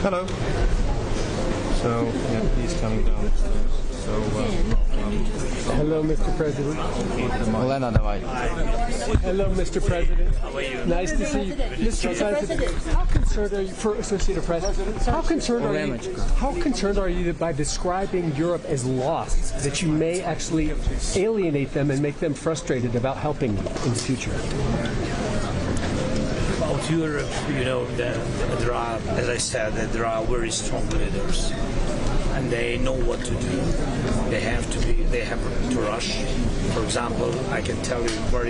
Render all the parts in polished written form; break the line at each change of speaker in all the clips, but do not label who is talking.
Hello. So, yeah, he's coming down. So,
hello, Mr. President. Hello, Mr. President. Nice to see you. Mr. President, how concerned are you, for Associated Press, how concerned are you by describing Europe as lost, that you may actually alienate them and make them frustrated about helping you in the future?
About Europe, you know, there are, as I said, there are very strong leaders, and they know what to do. They have to rush. For example, I can tell you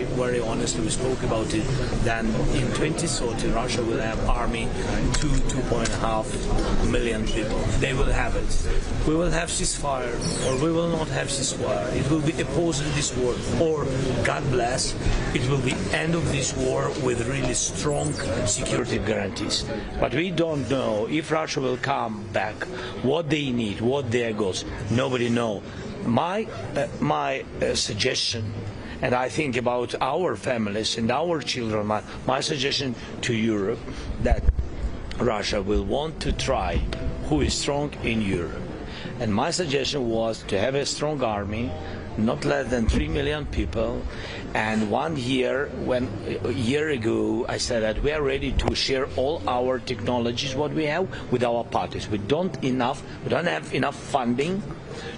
very honestly, we spoke about it, then in 2030 Russia will have army 2.5 million people. They will have it. We will have ceasefire, or we will not have ceasefire. It will be opposing this war, or God bless, it will be end of this war with really strong security guarantees. But we don't know if Russia will come back, what they need, what their goals. Nobody knows. My suggestion, and I think about our families and our children, my suggestion to Europe, that Russia will want to try who is strong in Europe. And my suggestion was to have a strong army, not less than 3 million people. And a year ago, I said that we are ready to share all our technologies, what we have, with our partners. We don't have enough funding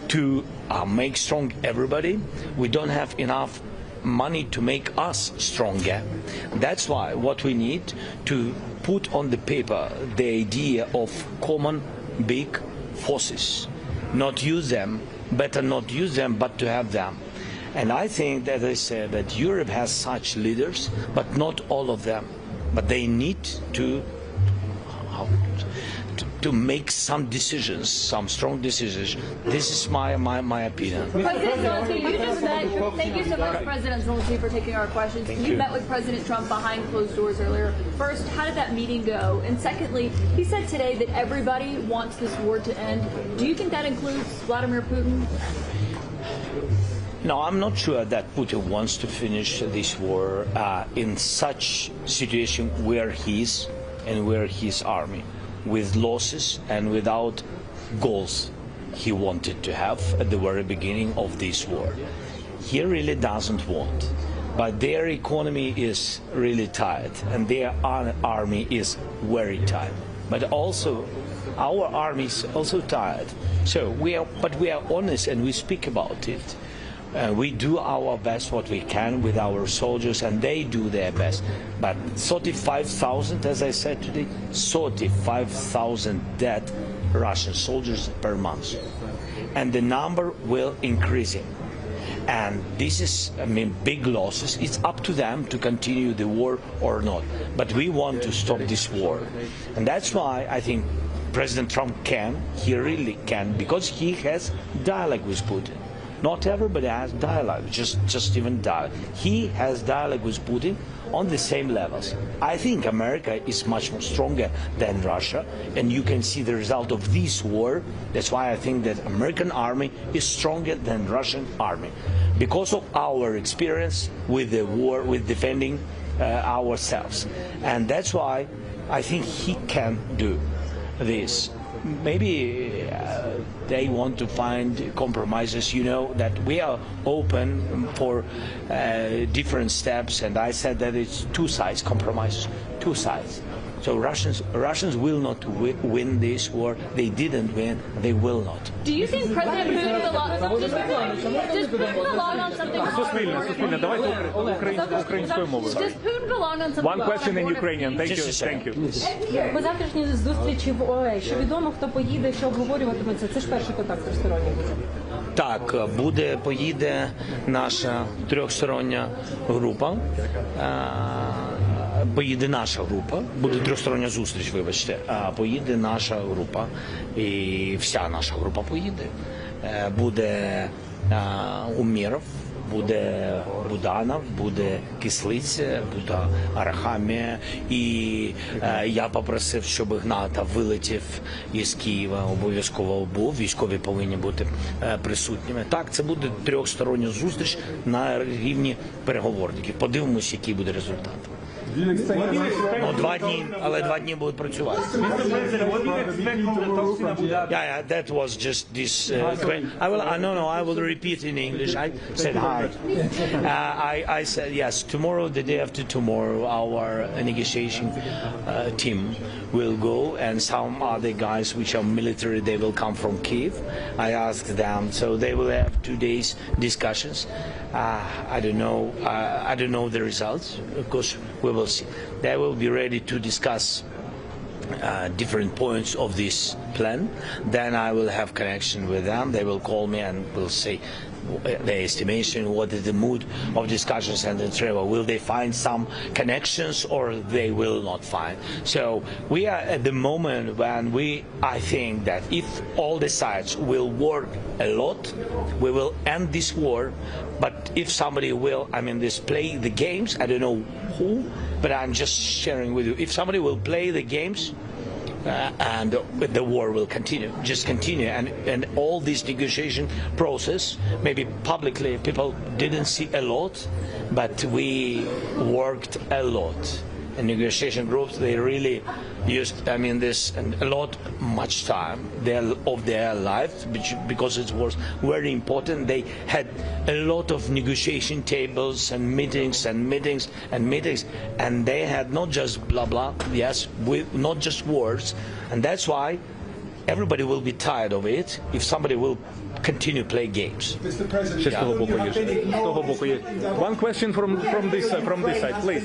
to make strong everybody. We don't have enough money to make us stronger. That's why what we need to put on the paper the idea of common big forces. Not use them, better not use them, but to have them. And I think, as I said, that Europe has such leaders, but not all of them. But they need to make some decisions, some strong decisions. This is my opinion.
President Zelensky, you just met. Thank you so much, President Zelensky, for taking our questions. You met with President Trump behind closed doors earlier. First, how did that meeting go? And secondly, he said today that everybody wants this war to end. Do you think that includes Vladimir Putin?
No, I'm not sure that Putin wants to finish this war in such situation where he is and where his army, with losses and without goals he wanted to have at the very beginning of this war. He really doesn't want, but their economy is really tight and their army is very tight. But also our army is also tired. So we are honest and we speak about it. We do our best what we can with our soldiers, and they do their best. But 35,000, as I said today, 35,000 dead Russian soldiers per month. And the number will increasing. And this is, big losses. It's up to them to continue the war or not. But we want to stop this war. And that's why I think President Trump he really can, because he has dialogue with Putin. Not everybody has dialogue, just even dialogue. He has dialogue with Putin on the same levels. I think America is much more stronger than Russia, and you can see the result of this war. That's why I think that American army is stronger than Russian army, because of our experience with the war, with defending ourselves. And that's why I think he can do this. Maybe they want to find compromises. You know that we are open for different steps, and I said that it's two sides compromises, two sides. So Russians will not win this war. They didn't win. They will not.
Do you think President Putin belongs on something? Does Putin belong on something?
One question in Ukrainian. Thank you. Thank you.
По завтрашній зустрічі в ОЕ, що відомо, хто поїде, що обговорюватиметься? Це ж перший контакт тристоронній буде.
Так, поїде наша трьохстороння група. Поїде наша група, буде трьохстороння зустріч, вибачте, поїде наша група, і вся наша група поїде. Буде Умєров, буде Буданов, буде Кислиця, буде Арахамія. І я попросив, щоб Гната вилетів із Києва, обов'язково був, військові повинні бути присутніми. Так, це буде трьохстороння зустріч на рівні переговорників. Подивимось, який буде результат. Ну, 2 дні, але 2 дні будуть працювати. Yeah, that was just this. I will repeat in English. I said hi. I said yes. Tomorrow, the day after tomorrow, our negotiation team will go, and some other guys which are military, they will come from Kyiv. I asked them, so they will have 2 days discussions. I don't know. I don't know the results. Of course, we will see. They will be ready to discuss different points of this plan. Then I will have connection with them. They will call me and will say the estimation, what is the mood of discussions and the travel. Will they find some connections or they will not find? So we are at the moment when I think that if all the sides will work a lot, we will end this war. But if somebody will, play the games, I don't know who, but I'm just sharing with you. If somebody will play the games, and the war will continue, just continue, and all this negotiation process, maybe publicly people didn't see a lot, but we worked a lot. And negotiation groups, they really used, this much time of their life, because it was very important. They had a lot of negotiation tables and meetings and meetings and meetings, and they had not just blah blah, yes, with not just words, and that's why everybody will be tired of it if somebody will continue play games.
One question from this side, please.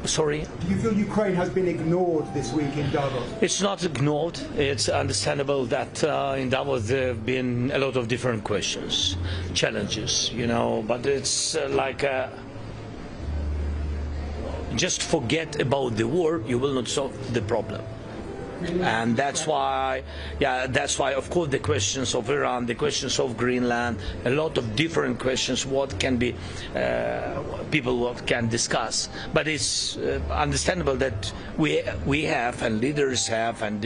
Sorry?
Do you feel Ukraine has been ignored this week in Davos?
It's not ignored. It's understandable that in Davos there have been a lot of different questions, challenges, but it's just forget about the war, you will not solve the problem. And that's why, of course, the questions of Iran, the questions of Greenland, a lot of different questions, what can be, people can discuss. But it's understandable that we have, and leaders have, and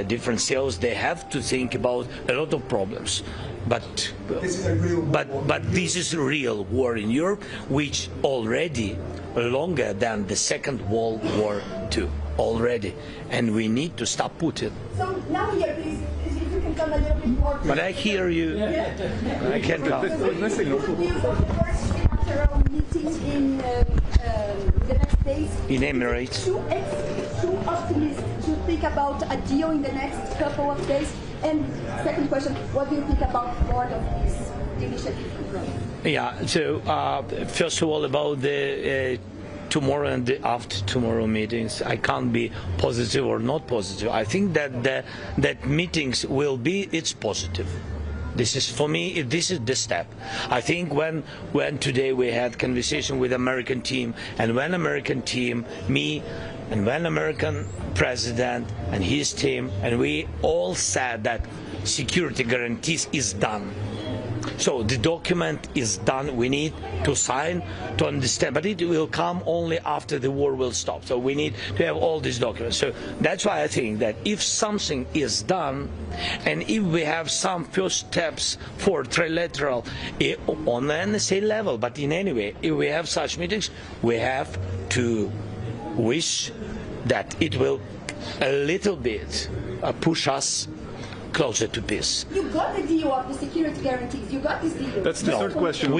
different CEOs, they have to think about a lot of problems. But this is a real war in Europe, which already longer than the Second World War II. Already, and we need to stop Putin.
So now here, please, if you can come a little bit more.
But I hear you. I can't come.
The first bilateral meeting in the next days.
In Emirates.
Too optimistic to think about a deal in the next couple of days. And second question, what do you think about part of this initiative?
Yeah. So first of all, about the. Tomorrow and the after tomorrow meetings, I can't be positive or not positive. I think that meetings will be, it's positive. This is, for me, this is the step. I think when today we had conversation with American team, and when American team, me, and when American president and his team, and we all said that security guarantees is done. So the document is done. We need to sign to understand, but it will come only after the war will stop. So we need to have all these documents. So that's why I think that if something is done, and if we have some first steps for trilateral on the NSA level, but in any way, if we have such meetings, we have to wish that it will a little bit push us closer to peace.
You got the deal of the security guarantees. You got this deal.
That's the third question.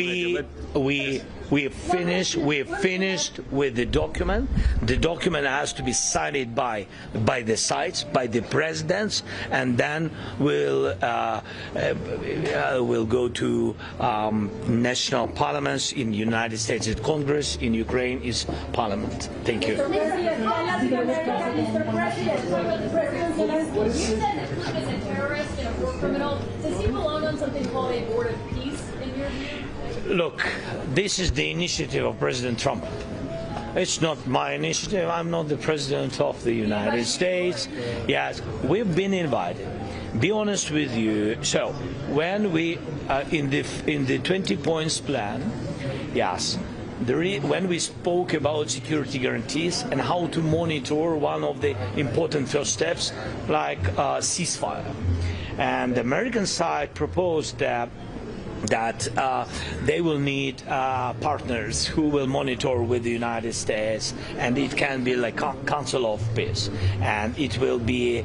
We finished with the document. The document has to be signed by the sides, by the presidents, and then we'll go to national parliaments. In the United States, it's Congress. In Ukraine, is Parliament. Thank you.
Mr. President, terrorist and a war criminal. Does he belong on something called a board of peace in your view?
Look, this is the initiative of President Trump. It's not my initiative. I'm not the President of the United States. Yes, we've been invited. be honest with you. So when we in the 20 points plan, yes, when we spoke about security guarantees and how to monitor one of the important first steps, like ceasefire, and the American side proposed that they will need partners who will monitor with the United States, and it can be like Council of Peace, and it will be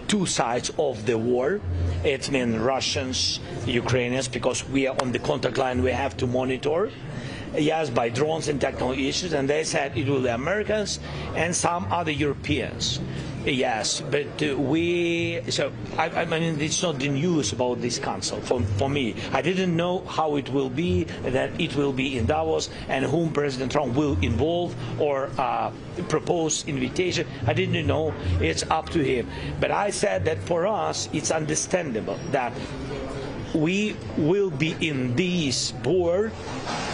two sides of the war. It means Russians, Ukrainians, because we are on the contact line, we have to monitor, yes, by drones and technical issues, and they said it will be Americans and some other Europeans. Yes, but I mean, it's not the news about this council for me. I didn't know how it will be, that it will be in Davos, and whom President Trump will involve or propose invitation. I didn't know. It's up to him. But I said that for us, it's understandable that we will be in this war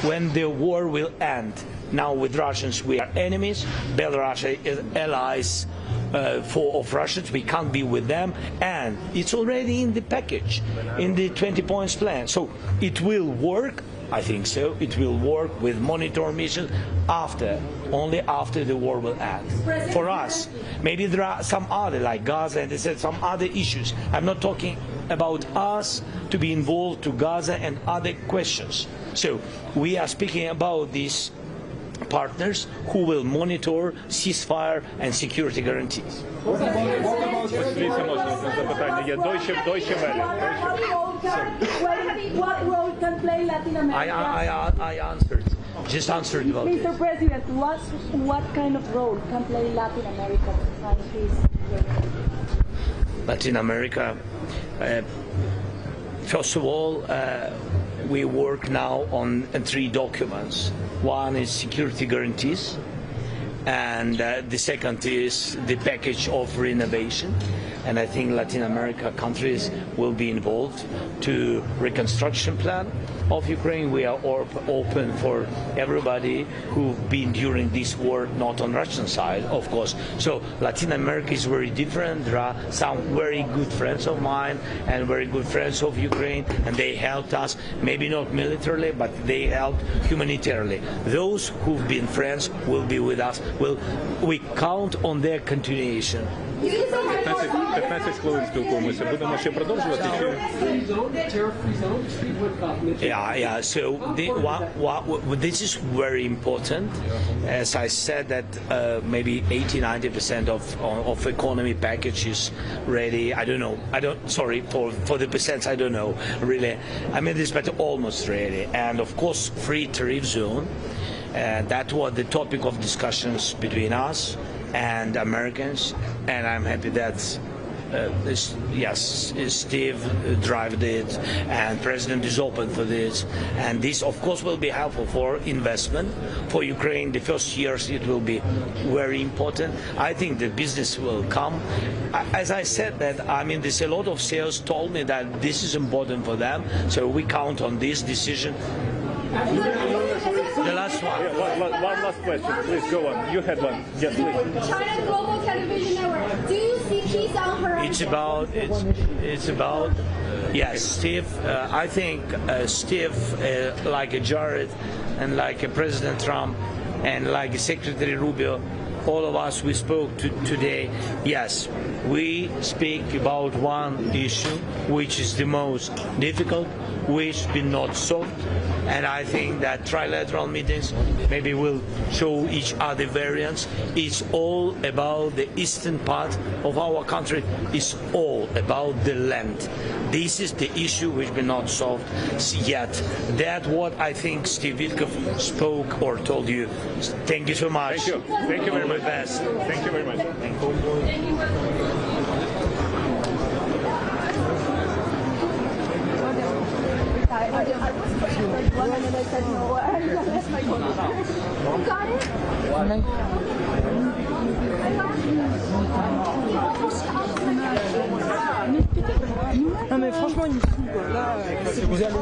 when the war will end. Now with Russians we are enemies, Belarus is allies of Russians, we can't be with them, and it's already in the package, in the 20 points plan. So it will work, I think so, it will work with monitor missions only after the war will end. For us, maybe there are some other, like Gaza, and they said some other issues. I'm not talking about us to be involved to Gaza and other questions. So we are speaking about these partners who will monitor ceasefire and security guarantees.
What
role can play Latin America?
I answered. Just answered about it.
Mr. President, what kind of role can play Latin America behind this?
Latin America, first of all, we work now on 3 documents. One is security guarantees, and the second is the package of renovation. And I think Latin America countries will be involved to reconstruction plan of Ukraine. We are open for everybody who've been during this war, not on Russian side, of course. So Latin America is very different. There are some very good friends of mine and very good friends of Ukraine, and they helped us, maybe not militarily, but they helped humanitarily. Those who've been friends will be with us. We count on their continuation.
15 хвилин спілкуємося. Будемо ще продовжувати?
Yeah. So this is very important. As I said, that maybe 80–90% of economy package is ready. I don't know. Sorry for the percents. I don't know really. I mean, this, but almost ready. And of course, free tariff zone. That was the topic of discussions between us and Americans, and I'm happy that Steve drove it, and President is open for this, and this of course will be helpful for investment for Ukraine. The first years it will be very important. I think the business will come. As I said that, I mean, there's a lot of sales told me that this is important for them, so we count on this decision. The last one.
Yeah, one last question. Please go on. You had one. Yes, please.
China Global Television Network. Do you see peace on horizon?
It's about yes, Steve. I think Steve, like a Jared, and like a President Trump, and like Secretary Rubio, all of us we spoke today. Yes, we speak about one issue, which is the most difficult, which been not solved. And I think that trilateral meetings maybe will show each other variants. It's all about the eastern part of our country. It's all about the land. This is the issue which been not solved yet. That's what I think Steve Witkoff spoke or told you. Thank you so much.
Thank you. Thank you very much.
Best.
Thank you very much.
Thank you.
Non mais franchement il me fout quoi. Là, vous allez...